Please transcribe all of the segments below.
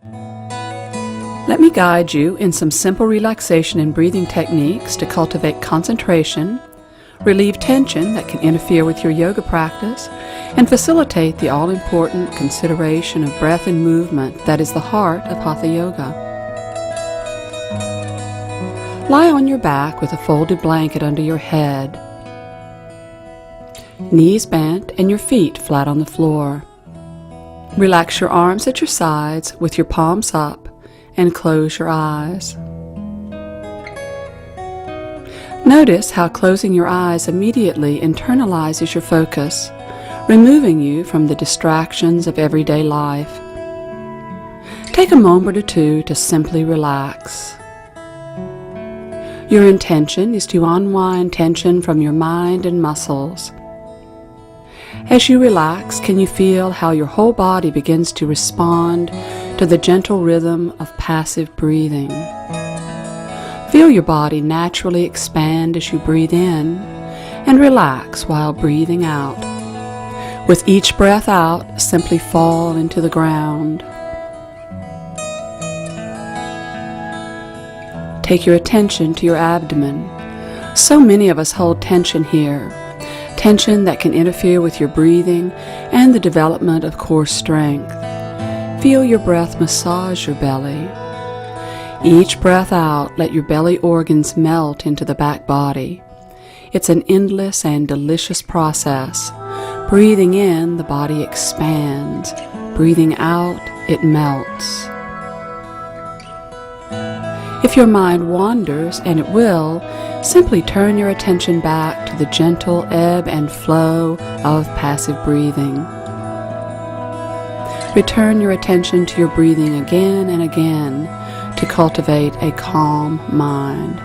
Let me guide you in some simple relaxation and breathing techniques to cultivate concentration, relieve tension that can interfere with your yoga practice, and facilitate the all-important consideration of breath and movement that is the heart of Hatha Yoga. Lie on your back with a folded blanket under your head, knees bent and your feet flat on the floor. Relax your arms at your sides with your palms up and close your eyes. Notice how closing your eyes immediately internalizes your focus, removing you from the distractions of everyday life. Take a moment or two to simply relax. Your intention is to unwind tension from your mind and muscles. As you relax, can you feel how your whole body begins to respond to the gentle rhythm of passive breathing? Feel your body naturally expand as you breathe in and relax while breathing out. With each breath out, simply fall into the ground. Take your attention to your abdomen. So many of us hold tension here, tension that can interfere with your breathing and the development of core strength. Feel your breath massage your belly. Each breath out, let your belly organs melt into the back body. It's an endless and delicious process. Breathing in, the body expands. Breathing out, it melts. If your mind wanders, and it will, simply turn your attention back to the gentle ebb and flow of passive breathing. Return your attention to your breathing again and again to cultivate a calm mind.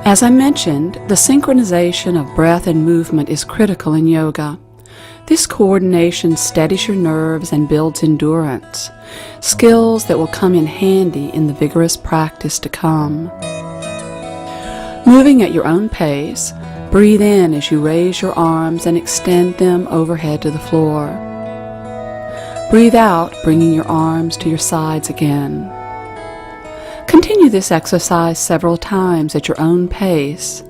As I mentioned, the synchronization of breath and movement is critical in yoga. This coordination steadies your nerves and builds endurance, skills that will come in handy in the vigorous practice to come. Moving at your own pace, breathe in as you raise your arms and extend them overhead to the floor. Breathe out, bringing your arms to your sides again. Continue this exercise several times at your own pace,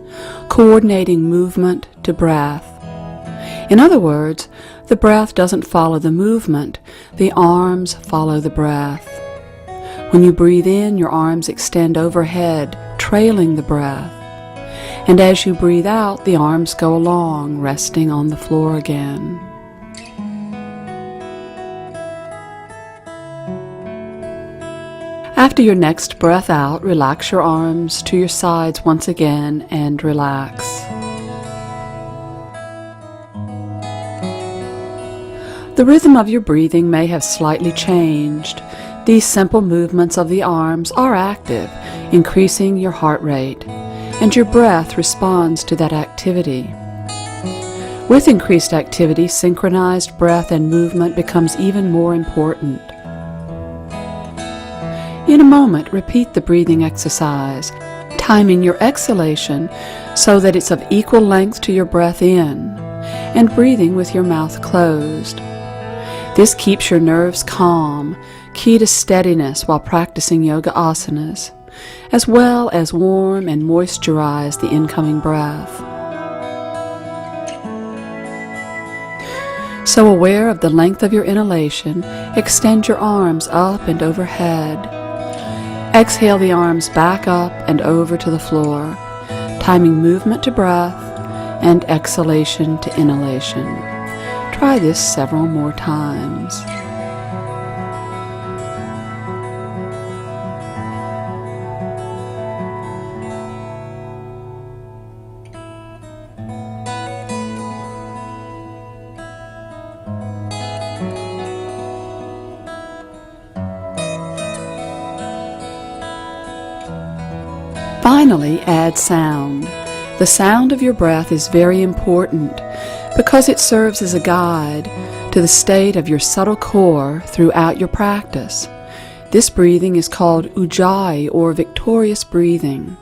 coordinating movement to breath. In other words, the breath doesn't follow the movement, the arms follow the breath. When you breathe in, your arms extend overhead, trailing the breath. And as you breathe out, the arms go along, resting on the floor again. After your next breath out, relax your arms to your sides once again and relax. The rhythm of your breathing may have slightly changed. These simple movements of the arms are active, increasing your heart rate, and your breath responds to that activity. With increased activity, synchronized breath and movement becomes even more important. In a moment, repeat the breathing exercise, timing your exhalation so that it's of equal length to your breath in, and breathing with your mouth closed. This keeps your nerves calm, key to steadiness while practicing yoga asanas, as well as warm and moisturize the incoming breath. So aware of the length of your inhalation, extend your arms up and overhead. Exhale the arms back up and over to the floor, timing movement to breath and exhalation to inhalation. Try this several more times. Finally, add sound. The sound of your breath is very important because it serves as a guide to the state of your subtle core throughout your practice. This breathing is called Ujjayi, or victorious breathing.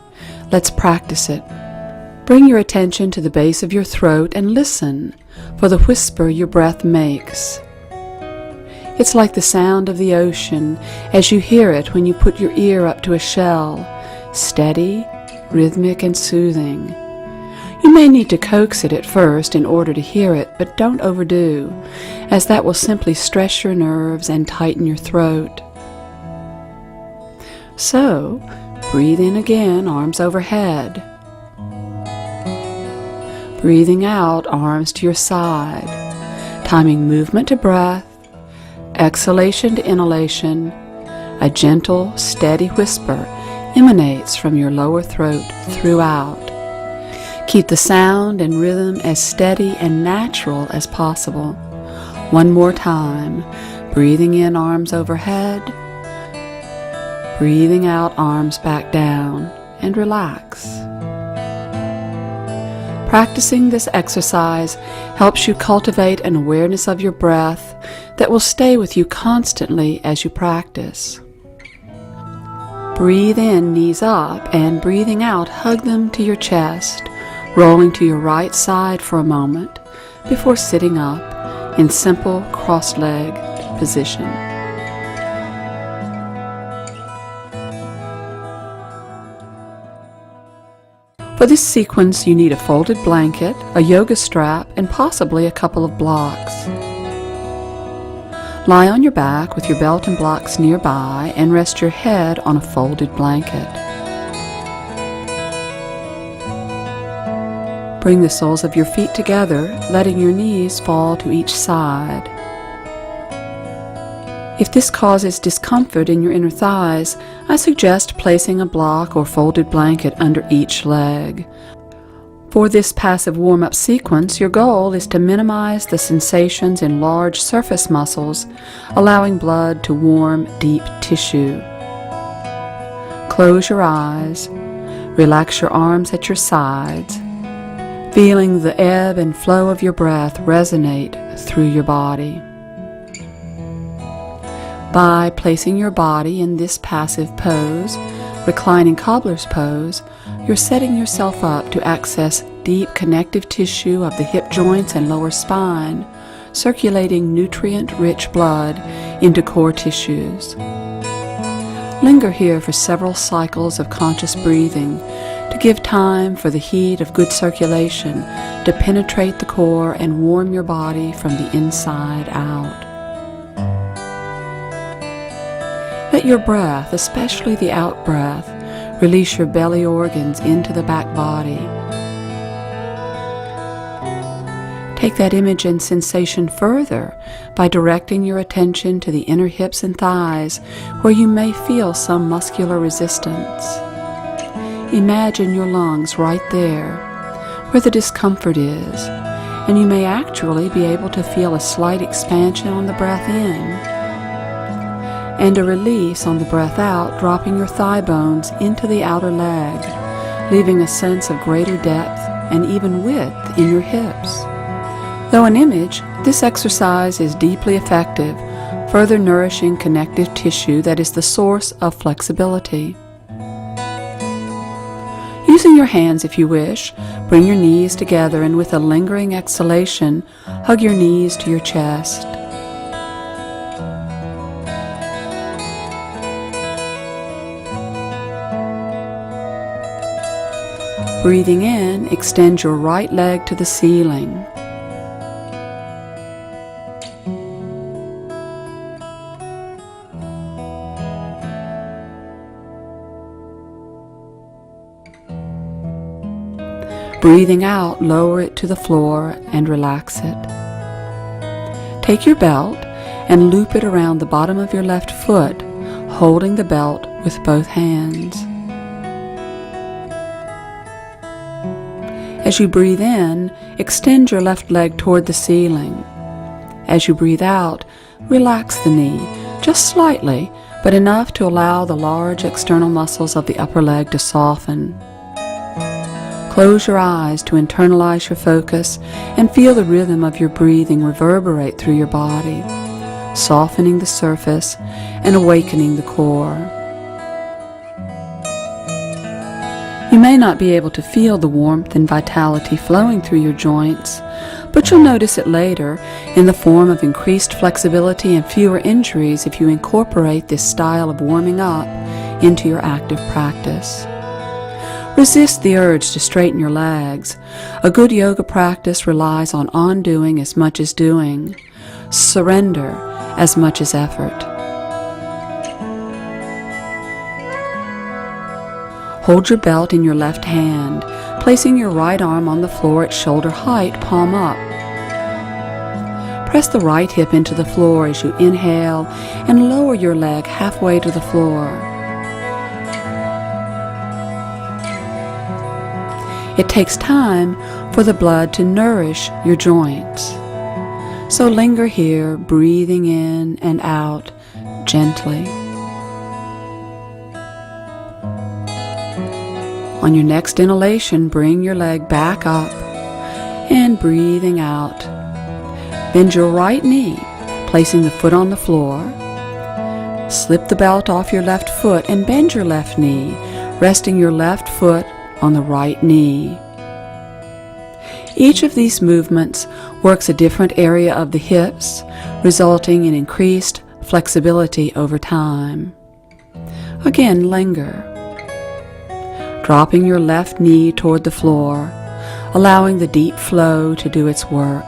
Let's practice it. Bring your attention to the base of your throat and listen for the whisper your breath makes. It's like the sound of the ocean as you hear it when you put your ear up to a shell, steady, rhythmic, and soothing. You may need to coax it at first in order to hear it, but don't overdo, as that will simply stress your nerves and tighten your throat. So, breathe in again, arms overhead. Breathing out, arms to your side, timing movement to breath, exhalation to inhalation. A gentle, steady whisper emanates from your lower throat throughout. Keep the sound and rhythm as steady and natural as possible. One more time, breathing in, arms overhead, breathing out, arms back down, and relax. Practicing this exercise helps you cultivate an awareness of your breath that will stay with you constantly as you practice. Breathe in, knees up, and breathing out, hug them to your chest, rolling to your right side for a moment before sitting up in simple cross-legged position. For this sequence, you need a folded blanket, a yoga strap, and possibly a couple of blocks. Lie on your back with your belt and blocks nearby and rest your head on a folded blanket. Bring the soles of your feet together, letting your knees fall to each side. If this causes discomfort in your inner thighs, I suggest placing a block or folded blanket under each leg. For this passive warm-up sequence, your goal is to minimize the sensations in large surface muscles, allowing blood to warm deep tissue. Close your eyes, relax your arms at your sides, feeling the ebb and flow of your breath resonate through your body. By placing your body in this passive pose, reclining cobbler's pose, you're setting yourself up to access deep connective tissue of the hip joints and lower spine, circulating nutrient-rich blood into core tissues. Linger here for several cycles of conscious breathing to give time for the heat of good circulation to penetrate the core and warm your body from the inside out. Let your breath, especially the out-breath, release your belly organs into the back body. Take that image and sensation further by directing your attention to the inner hips and thighs where you may feel some muscular resistance. Imagine your lungs right there where the discomfort is, and you may actually be able to feel a slight expansion on the breath in and a release on the breath out, dropping your thigh bones into the outer leg, leaving a sense of greater depth and even width in your hips. Though an image, this exercise is deeply effective, further nourishing connective tissue that is the source of flexibility. Using your hands if you wish, bring your knees together and with a lingering exhalation, hug your knees to your chest. Breathing in, extend your right leg to the ceiling. Breathing out, lower it to the floor and relax it. Take your belt and loop it around the bottom of your left foot, holding the belt with both hands. As you breathe in, extend your left leg toward the ceiling. As you breathe out, relax the knee, just slightly, but enough to allow the large external muscles of the upper leg to soften. Close your eyes to internalize your focus and feel the rhythm of your breathing reverberate through your body, softening the surface and awakening the core. You may not be able to feel the warmth and vitality flowing through your joints, But you'll notice it later in the form of increased flexibility and fewer injuries if you incorporate this style of warming up into your active practice. Resist the urge to straighten your legs. A good yoga practice relies on undoing as much as doing, surrender as much as effort. Hold your belt in your left hand, placing your right arm on the floor at shoulder height, palm up. Press the right hip into the floor as you inhale and lower your leg halfway to the floor. It takes time for the blood to nourish your joints. So linger here, breathing in and out gently. On your next inhalation, bring your leg back up and breathing out. Bend your right knee, placing the foot on the floor. Slip the belt off your left foot and bend your left knee, resting your left foot on the right knee. Each of these movements works a different area of the hips, resulting in increased flexibility over time. Again, linger. Dropping your left knee toward the floor, allowing the deep flow to do its work.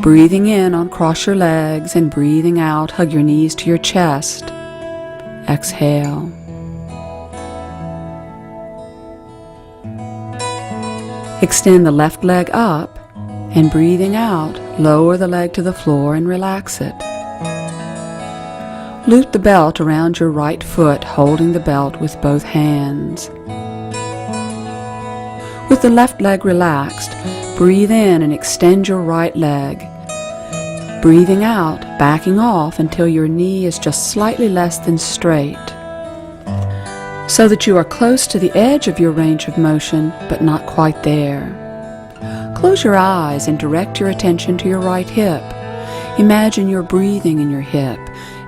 Breathing in, uncross your legs, and breathing out, hug your knees to your chest. Exhale. Extend the left leg up, and breathing out, lower the leg to the floor and relax it. Loop the belt around your right foot, holding the belt with both hands. With the left leg relaxed, breathe in and extend your right leg. Breathing out, backing off until your knee is just slightly less than straight, so that you are close to the edge of your range of motion, but not quite there. Close your eyes and direct your attention to your right hip. Imagine you're breathing in your hip,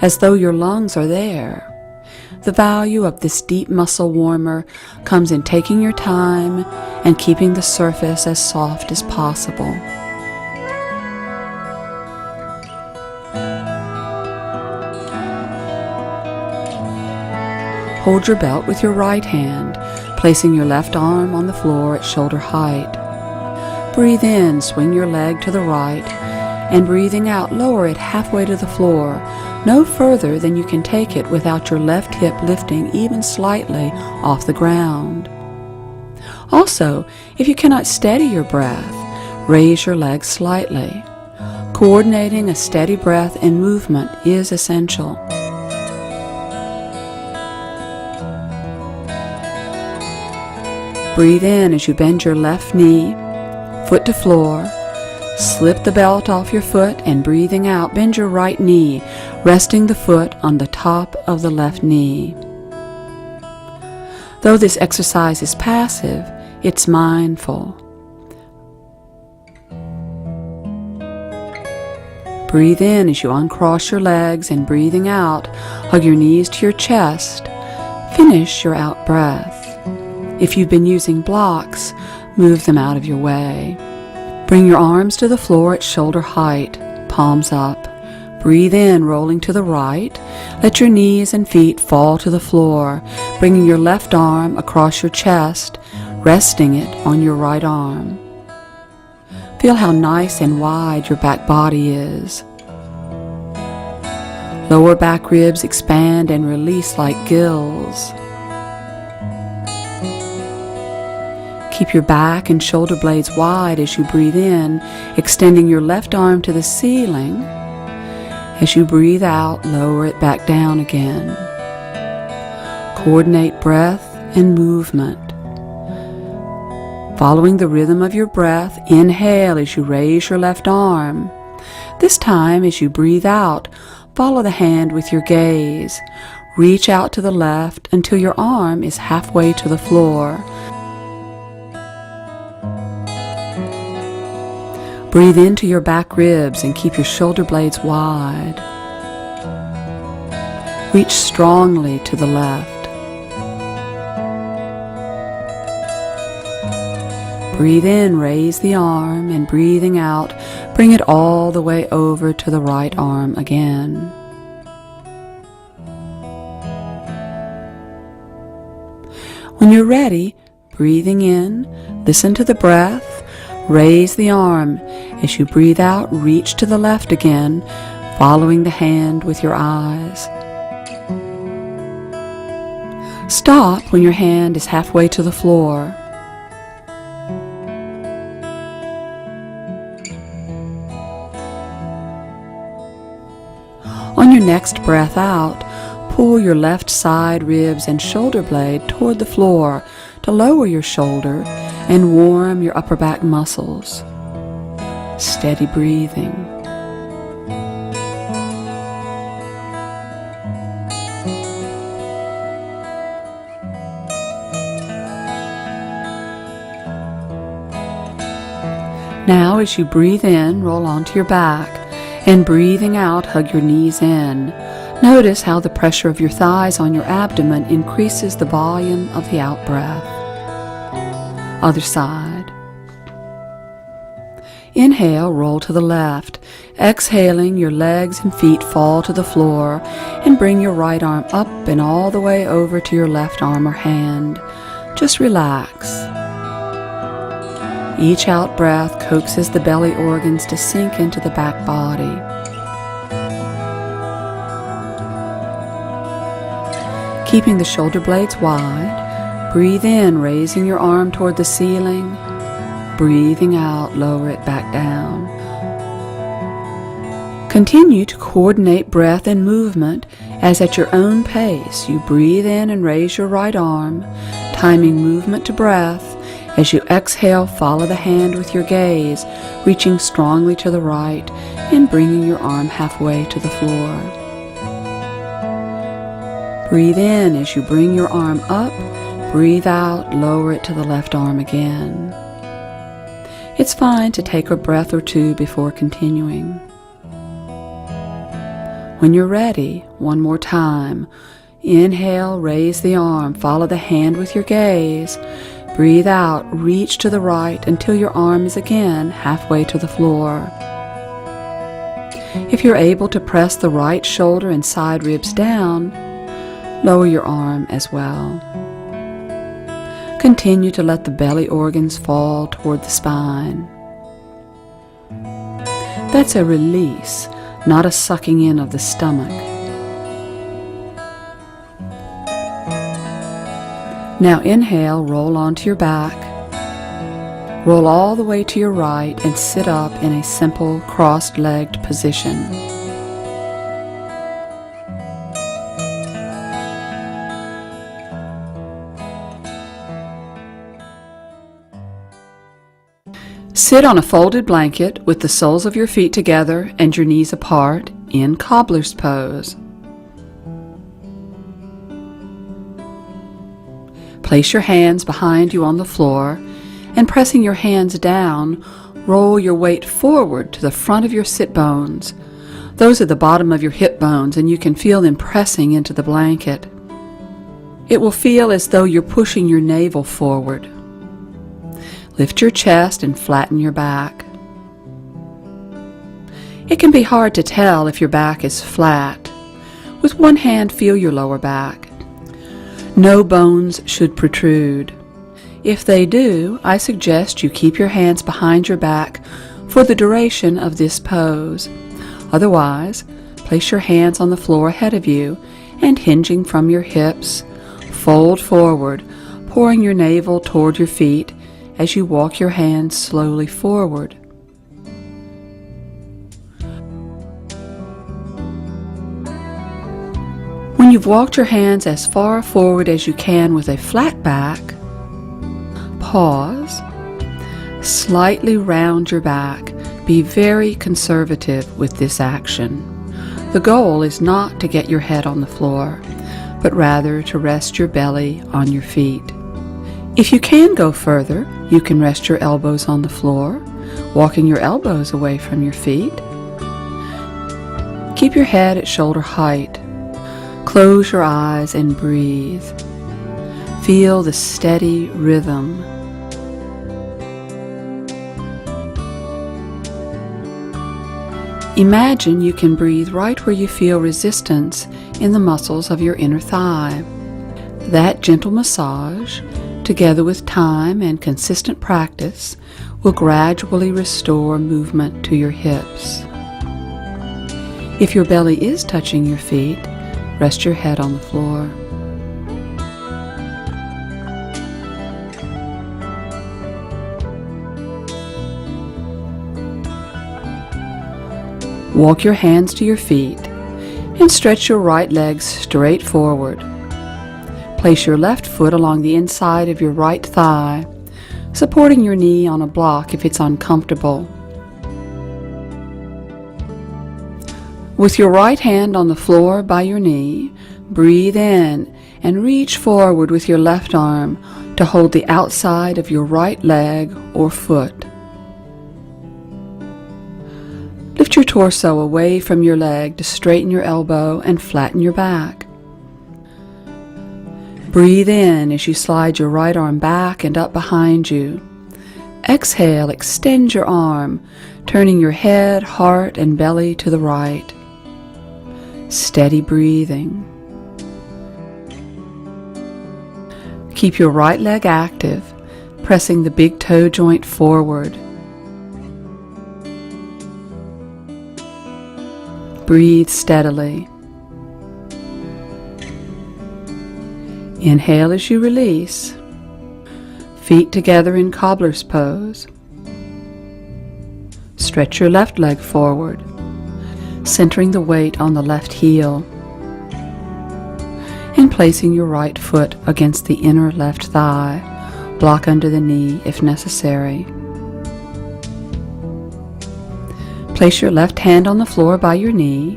as though your lungs are there. The value of this deep muscle warmer comes in taking your time and keeping the surface as soft as possible. Hold your belt with your right hand, placing your left arm on the floor at shoulder height. Breathe in, swing your leg to the right, and breathing out, lower it halfway to the floor, no further than you can take it without your left hip lifting even slightly off the ground. Also, if you cannot steady your breath, raise your legs slightly. Coordinating a steady breath and movement is essential. Breathe in as you bend your left knee, foot to floor. Slip the belt off your foot and breathing out, bend your right knee, resting the foot on the top of the left knee. Though this exercise is passive, it's mindful. Breathe in as you uncross your legs and breathing out, hug your knees to your chest. Finish your out breath. If you've been using blocks, move them out of your way. Bring your arms to the floor at shoulder height, palms up. Breathe in, rolling to the right. Let your knees and feet fall to the floor, bringing your left arm across your chest, resting it on your right arm. Feel how nice and wide your back body is. Lower back ribs expand and release like gills. Keep your back and shoulder blades wide as you breathe in, extending your left arm to the ceiling. As you breathe out, lower it back down again. Coordinate breath and movement. Following the rhythm of your breath, inhale as you raise your left arm. This time, as you breathe out, follow the hand with your gaze. Reach out to the left until your arm is halfway to the floor. Breathe into your back ribs and keep your shoulder blades wide. Reach strongly to the left. Breathe in, raise the arm, and breathing out, bring it all the way over to the right arm again. When you're ready, breathing in, listen to the breath, raise the arm. As you breathe out, reach to the left again, following the hand with your eyes. Stop when your hand is halfway to the floor. On your next breath out, pull your left side ribs and shoulder blade toward the floor to lower your shoulder and warm your upper back muscles. Steady breathing. Now, as you breathe in, roll onto your back, and breathing out, hug your knees in. Notice how the pressure of your thighs on your abdomen increases the volume of the out-breath. Other side. Inhale, roll to the left. Exhaling, your legs and feet fall to the floor, and bring your right arm up and all the way over to your left arm or hand. Just relax. Each out-breath coaxes the belly organs to sink into the back body. Keeping the shoulder blades wide, breathe in, raising your arm toward the ceiling. Breathing out, lower it back down. Continue to coordinate breath and movement as at your own pace you breathe in and raise your right arm, timing movement to breath. As you exhale, follow the hand with your gaze, reaching strongly to the right and bringing your arm halfway to the floor. Breathe in as you bring your arm up. Breathe out, lower it to the left arm again. It's fine to take a breath or two before continuing. When you're ready, one more time. Inhale, raise the arm, follow the hand with your gaze. Breathe out, reach to the right until your arm is again halfway to the floor. If you're able to press the right shoulder and side ribs down, lower your arm as well. Continue to let the belly organs fall toward the spine. That's a release, not a sucking in of the stomach. Now inhale, roll onto your back. Roll all the way to your right and sit up in a simple crossed-legged position. Sit on a folded blanket with the soles of your feet together and your knees apart in cobbler's pose. Place your hands behind you on the floor, and pressing your hands down, roll your weight forward to the front of your sit bones. Those are the bottom of your hip bones, and you can feel them pressing into the blanket. It will feel as though you're pushing your navel forward. Lift your chest and flatten your back. It can be hard to tell if your back is flat. With one hand, feel your lower back. No bones should protrude. If they do, I suggest you keep your hands behind your back for the duration of this pose. Otherwise, place your hands on the floor ahead of you and hinging from your hips, fold forward, pouring your navel toward your feet as you walk your hands slowly forward. When you've walked your hands as far forward as you can with a flat back, pause, slightly round your back. Be very conservative with this action. The goal is not to get your head on the floor, but rather to rest your belly on your feet. If you can go further, you can rest your elbows on the floor, walking your elbows away from your feet. Keep your head at shoulder height. Close your eyes and breathe. Feel the steady rhythm. Imagine you can breathe right where you feel resistance in the muscles of your inner thigh. That gentle massage, together with time and consistent practice, will gradually restore movement to your hips. If your belly is touching your feet, rest your head on the floor. Walk your hands to your feet and stretch your right leg straight forward. Place your left foot along the inside of your right thigh, supporting your knee on a block if it's uncomfortable. With your right hand on the floor by your knee, breathe in and reach forward with your left arm to hold the outside of your right leg or foot. Lift your torso away from your leg to straighten your elbow and flatten your back. Breathe in as you slide your right arm back and up behind you. Exhale, extend your arm, turning your head, heart, and belly to the right. Steady breathing. Keep your right leg active, pressing the big toe joint forward. Breathe steadily. Inhale as you release. Feet together in cobbler's pose. Stretch your left leg forward, centering the weight on the left heel, and placing your right foot against the inner left thigh. Block under the knee if necessary. Place your left hand on the floor by your knee,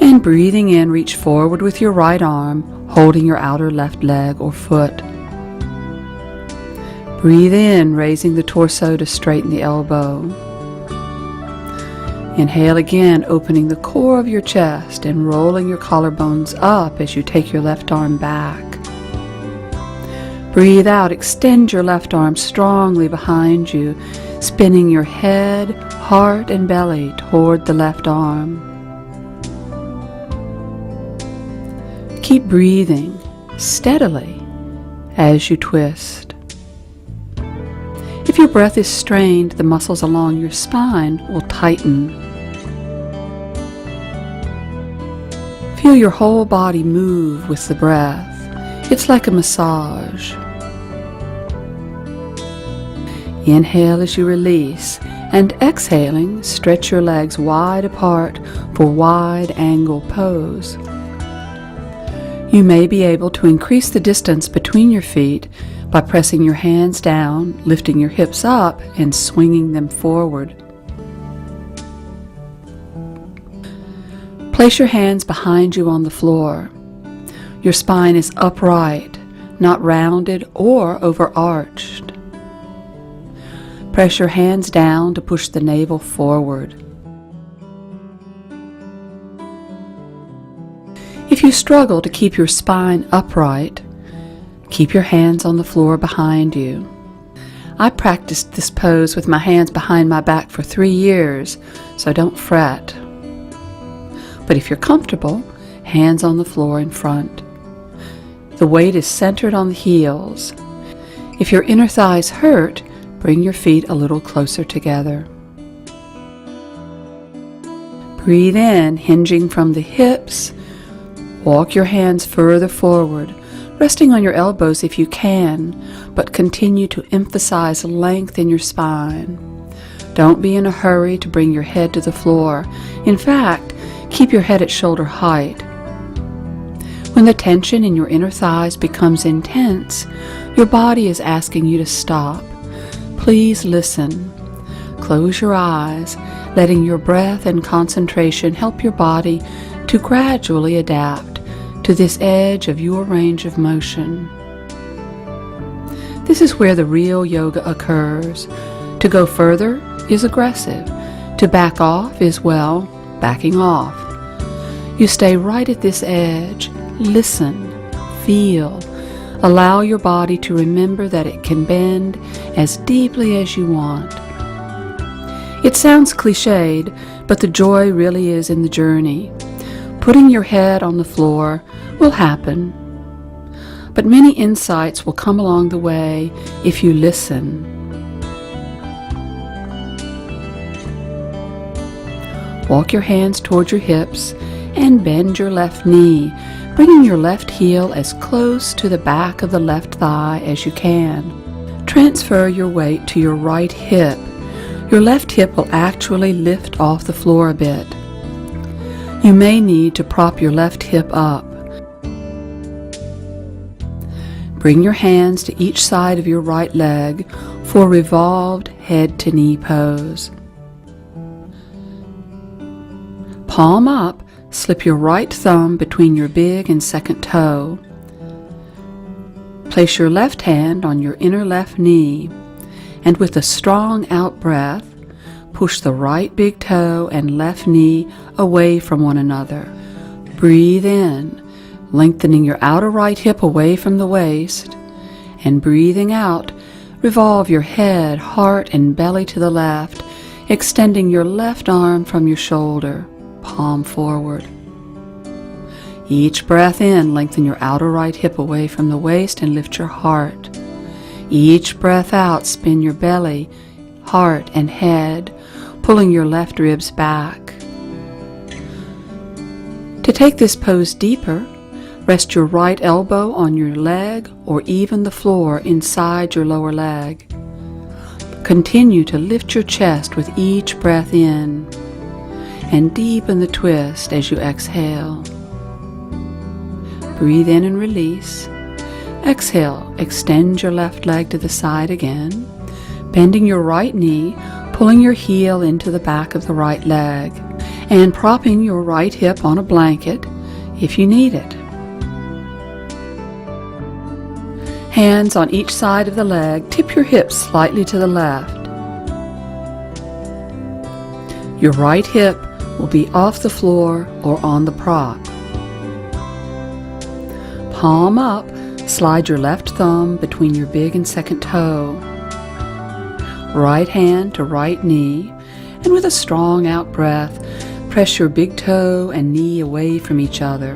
and breathing in, reach forward with your right arm, holding your outer left leg or foot. Breathe in, raising the torso to straighten the elbow. Inhale again, opening the core of your chest and rolling your collarbones up as you take your left arm back. Breathe out, extend your left arm strongly behind you, spinning your head, heart, and belly toward the left arm. Keep breathing steadily as you twist. If your breath is strained, the muscles along your spine will tighten. Feel your whole body move with the breath. It's like a massage. Inhale as you release, and exhaling, stretch your legs wide apart for wide angle pose. You may be able to increase the distance between your feet by pressing your hands down, lifting your hips up, and swinging them forward. Place your hands behind you on the floor. Your spine is upright, not rounded or overarched. Press your hands down to push the navel forward. If you struggle to keep your spine upright, keep your hands on the floor behind you. I practiced this pose with my hands behind my back for 3 years, so don't fret. But if you're comfortable, hands on the floor in front. The weight is centered on the heels. If your inner thighs hurt, bring your feet a little closer together. Breathe in, hinging from the hips. Walk your hands further forward, resting on your elbows if you can, but continue to emphasize length in your spine. Don't be in a hurry to bring your head to the floor. In fact, keep your head at shoulder height. When the tension in your inner thighs becomes intense, your body is asking you to stop. Please listen. Close your eyes, letting your breath and concentration help your body to gradually adapt to this edge of your range of motion. This is where the real yoga occurs. To go further is aggressive. To back off is, well, backing off. You stay right at this edge. Listen, feel. Allow your body to remember that it can bend as deeply as you want. It sounds cliched, but the joy really is in the journey. Putting your head on the floor will happen, but many insights will come along the way if you listen. Walk your hands towards your hips and bend your left knee, bringing your left heel as close to the back of the left thigh as you can. Transfer your weight to your right hip. Your left hip will actually lift off the floor a bit. You may need to prop your left hip up. Bring your hands to each side of your right leg for revolved head to knee pose. Palm up, slip your right thumb between your big and second toe. Place your left hand on your inner left knee, and with a strong out breath, push the right big toe and left knee away from one another. Breathe in, lengthening your outer right hip away from the waist, and breathing out, revolve your head, heart, and belly to the left, extending your left arm from your shoulder, palm forward. Each breath in, lengthen your outer right hip away from the waist and lift your heart. Each breath out, spin your belly, heart, and head, pulling your left ribs back. To take this pose deeper, rest your right elbow on your leg or even the floor inside your lower leg. Continue to lift your chest with each breath in and deepen the twist as you exhale. Breathe in and release. Exhale, extend your left leg to the side again, bending your right knee, pulling your heel into the back of the right leg, and propping your right hip on a blanket if you need it. Hands on each side of the leg, tip your hips slightly to the left. Your right hip will be off the floor or on the prop. Palm up, slide your left thumb between your big and second toe. Right hand to right knee, and with a strong out breath, press your big toe and knee away from each other.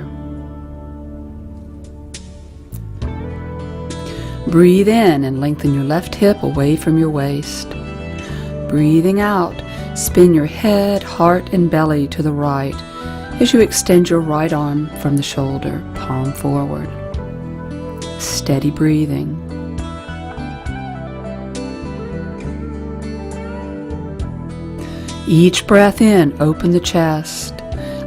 Breathe in and lengthen your left hip away from your waist. Breathing out, spin your head, heart, and belly to the right as you extend your right arm from the shoulder, palm forward. Steady breathing. Each breath in, open the chest,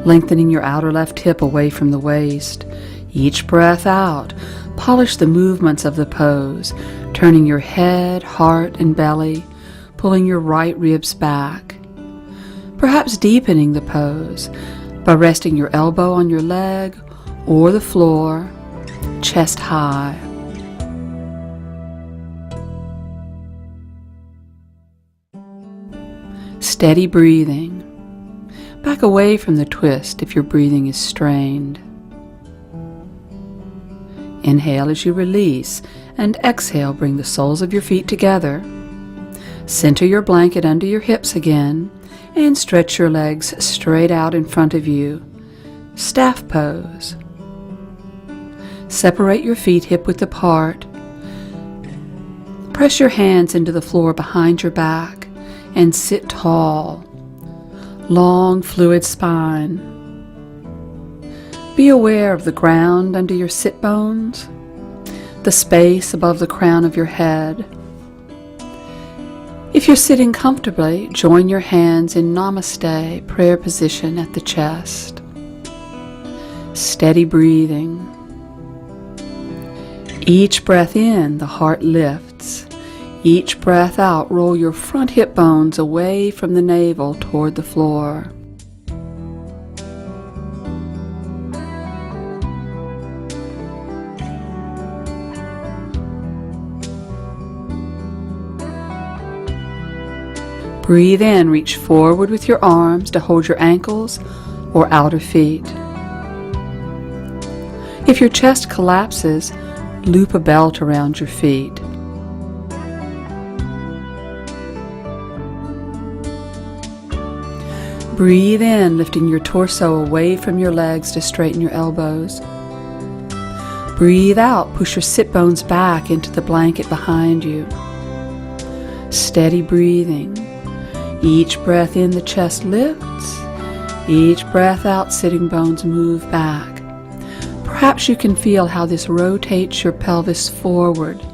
lengthening your outer left hip away from the waist. Each breath out, polish the movements of the pose, turning your head, heart, and belly, pulling your right ribs back. Perhaps deepening the pose by resting your elbow on your leg or the floor, chest high. Steady breathing. Back away from the twist if your breathing is strained. Inhale as you release, and exhale, bring the soles of your feet together. Center your blanket under your hips again, and stretch your legs straight out in front of you. Staff pose. Separate your feet hip-width apart. Press your hands into the floor behind your back and sit tall. Long, fluid spine. Be aware of the ground under your sit bones, the space above the crown of your head. If you're sitting comfortably, join your hands in Namaste, prayer position at the chest. Steady breathing. Each breath in, the heart lifts. Each breath out, roll your front hip bones away from the navel toward the floor. Breathe in, reach forward with your arms to hold your ankles or outer feet. If your chest collapses, loop a belt around your feet. Breathe in, lifting your torso away from your legs to straighten your elbows. Breathe out, push your sit bones back into the blanket behind you. Steady breathing. Each breath in, the chest lifts. Each breath out, sitting bones move back. Perhaps you can feel how this rotates your pelvis forward.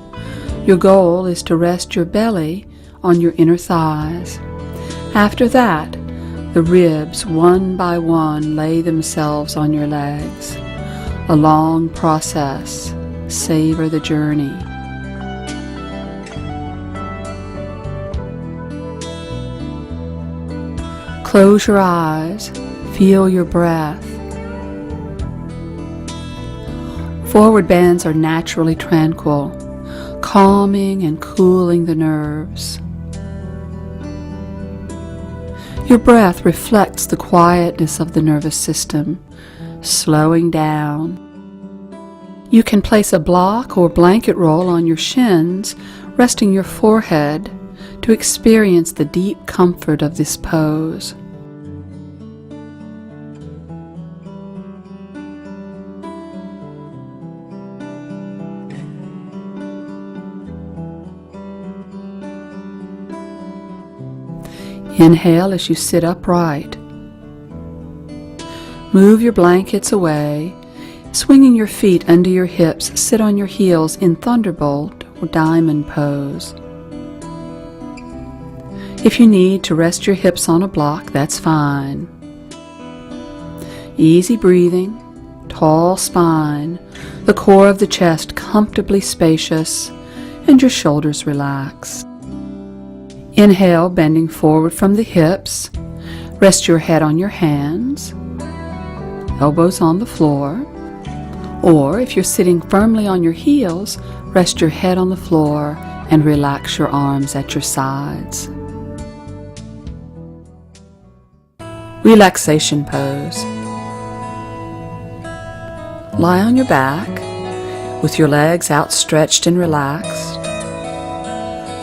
Your goal is to rest your belly on your inner thighs. After that, the ribs, one by one, lay themselves on your legs. A long process. Savor the journey. Close your eyes. Feel your breath. Forward bends are naturally tranquil, calming and cooling the nerves. Your breath reflects the quietness of the nervous system, slowing down. You can place a block or blanket roll on your shins, resting your forehead to experience the deep comfort of this pose. Inhale as you sit upright. Move your blankets away, swinging your feet under your hips. Sit on your heels in thunderbolt or diamond pose. If you need to rest your hips on a block, that's fine. Easy breathing, tall spine, the core of the chest comfortably spacious, and your shoulders relaxed. Inhale, bending forward from the hips. Rest your head on your hands, elbows on the floor. Or if you're sitting firmly on your heels, rest your head on the floor and relax your arms at your sides. Relaxation pose. Lie on your back with your legs outstretched and relaxed.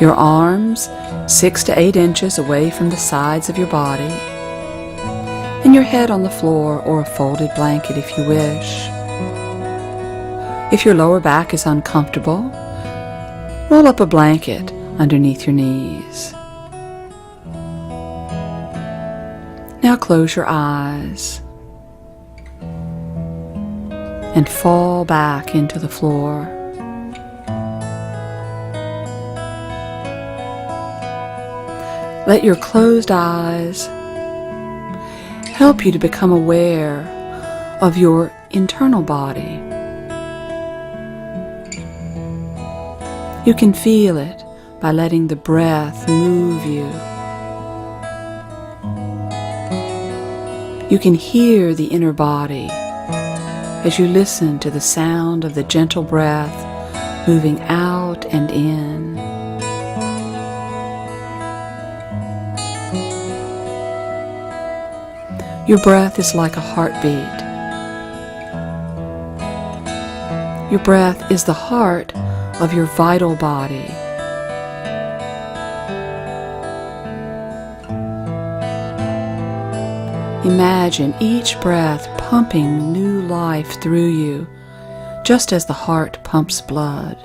Your arms 6 to 8 inches away from the sides of your body, and your head on the floor or a folded blanket if you wish. If your lower back is uncomfortable, roll up a blanket underneath your knees. Now close your eyes and fall back into the floor. Let your closed eyes help you to become aware of your internal body. You can feel it by letting the breath move you. You can hear the inner body as you listen to the sound of the gentle breath moving out and in. Your breath is like a heartbeat. Your breath is the heart of your vital body. Imagine each breath pumping new life through you, just as the heart pumps blood.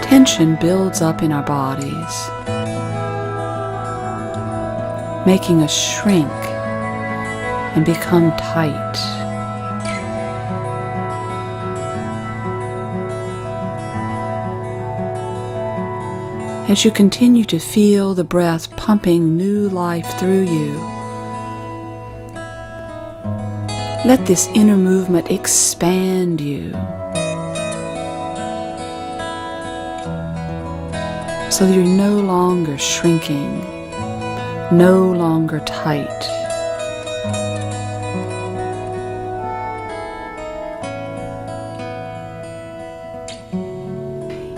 Tension builds up in our bodies, making us shrink and become tight. As you continue to feel the breath pumping new life through you, let this inner movement expand you, so you're no longer shrinking, no longer tight.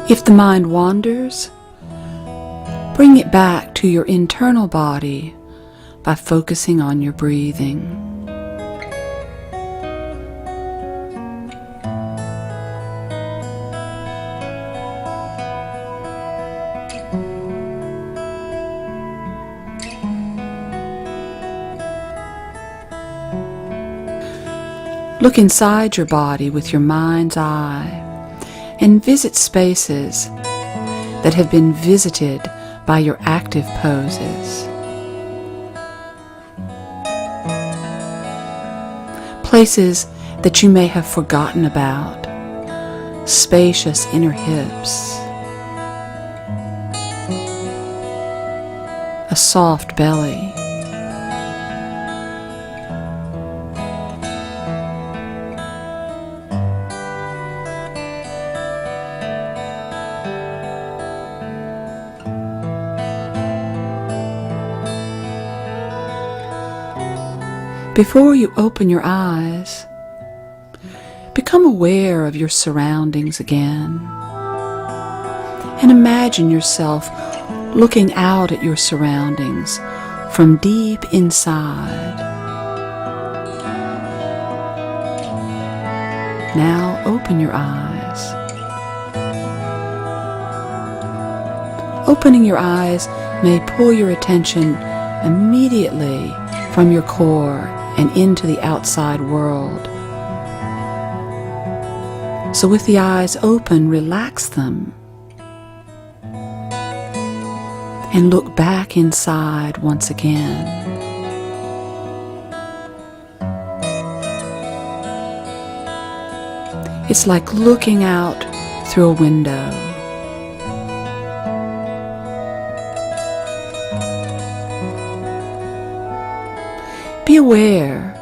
If the mind wanders, bring it back to your internal body by focusing on your breathing. Look inside your body with your mind's eye and visit spaces that have been visited by your active poses. Places that you may have forgotten about, spacious inner hips, a soft belly, Before you open your eyes, become aware of your surroundings again, and imagine yourself looking out at your surroundings from deep inside. Now open your eyes. Opening your eyes may pull your attention immediately from your core and into the outside world. So with the eyes open, relax them and look back inside once again. It's like looking out through a window. Be aware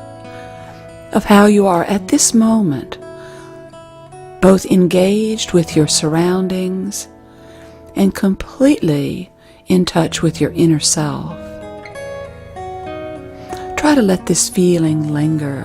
of how you are at this moment, both engaged with your surroundings and completely in touch with your inner self. Try to let this feeling linger